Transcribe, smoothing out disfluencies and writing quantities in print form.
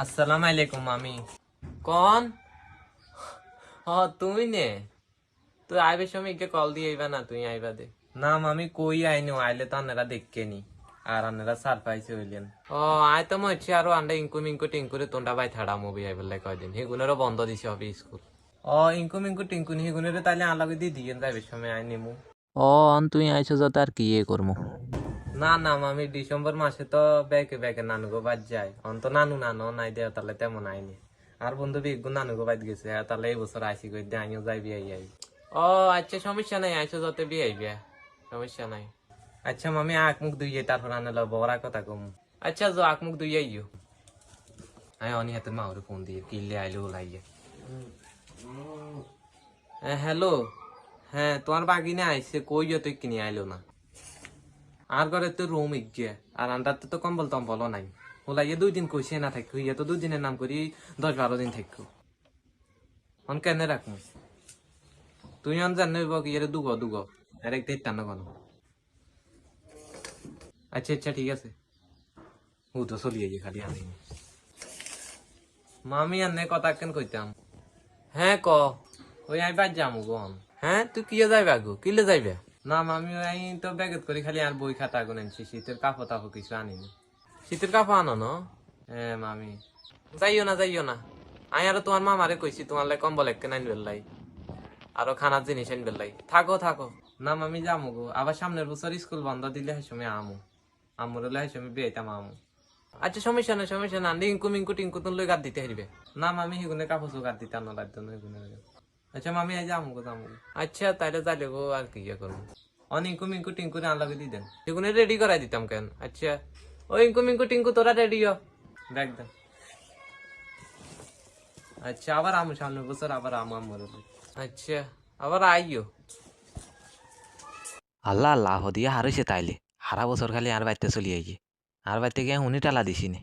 আসসালামু আলাইকুম মামি। কন? তুই নে, তুই আইবার সময় একে কল দিয়ে আইবা না, তুই আইবা দে। না মামি কই আইনো, আইলে তো আন্নারা দেখকে নি আর আন্নারা সারপ্রাইজ হইলেন। আয় তো মরছি আরো আন্ডা ইনকু মিনকু টিঙ্কুরে তোন্ডা বাই থাড়া মুভি আইবার কয়দিন হেগুনেরও বন্ধ দিছে হবে স্কুল। ইনকু মিনকু টিঙ্কুনি হেগুনেরে তাইলে আলাগে দিয়ে দিয়ে যাইবার সময় আই নিমু। তুই আইছো যত আর কি করমু। না না মামি ডিসেম্বর মাসে তো ব্যাকে ব্যাকে নানুগো বাদ যায়, অন্ত নানু নানো নাই দেও তাহলে তেমন আইনি। আর বন্ধু বিগু নানুগো বাদ গেছে, তাহলে এই বছর আইসি কই দিয়ে আমিও যাই বিয়ে আই। আচ্ছা সমস্যা নাই, আইসো যত বিয়ে আইবে, সমস্যা নাই। আচ্ছা মামি আখ মুখ ধুইয়ে তারপর আনলো বড়া কথা কম। আচ্ছা যো আখ মুখ ধুইয়ে আইও। আমি অনি হাতে মাউরে ফোন দিয়ে কিনলে আইলো লাইয়ে। হ্যালো, হ্যাঁ তোমার বাগিনে আইসে, কই তুই কিনে আইলো না। আর ঘরে তো রুম ইগে আর আন্ডারতে তো কম্বল টম্বলও নাই। ওলাইয়ে 2 দিন কইছে না থাকো, ইয়ে তো 2 দিনের নাম করি 10-12 দিন থাকো। অন কেনে রাখমু তুই অন জান ইয়ে দুগো দুগো আর এক দেড় টানো গণ। আচ্ছা আচ্ছা ঠিক আছে, ও তো চলিয়ে গিয়ে খালি আনি। মামি আনে কথা কেন কইতাম। হ্যাঁ ক, ওই আই বাদ যামু গন। হ্যাঁ তুই কিয়ে যাইবা গো, কিলে যাইবে? না মামি ওই তো ব্যাগেত করি খালি আর বই খাতা গুন আনছি, শীতের কাপড় টাপড় কিছু আনিনি। শীতের কাপড় আনো না? হ্যাঁ মামি যাইও না যাইও না, আমি আরো তোমার মামারে কইছি তোমার লাই কম্বল এক আইন বেললাই আরো খানার জিনিস আইন বেললাই। থাকো থাকো। না মামি যামু গো, আবার সামনের বছর স্কুল বন্ধ দিলে সেই সময় আমু, আমুর হলে সেই সময় বিয়েতাম আমু। আচ্ছা সমস্যা নাই সমস্যা না, টিঙ্কু মিঙ্কু টিঙ্কু তুন লই গাদ দিতে হারিবে না মামি, হিগুনে কাপড় গাদ দিতে আনো লাগতো না হিগুনে। আচ্ছা মামি আই যামু গো যামু। আচ্ছা তাইলে যাইলে গো আর কি ইয়ে করবো। ইঙ্কু মিঙ্কু টিঙ্কুরে আনলাগে দি দেন, সেগুনে রেডি করাই দিতাম কেন। আচ্ছা ও ইঙ্কু মিঙ্কু টিঙ্কু তোরা রেডি হ, দেখ দেন। আচ্ছা আবার আমু সামনের বছর আবার আমু আমু। আচ্ছা আবার আইও। আল্লাহ আল্লাহ দিয়া হারাইছে তাইলে, হারা বছর খালি আর বাইতে চলি আইছে, আর বাইতে গিয়ে হুনি টালা দিছি নে।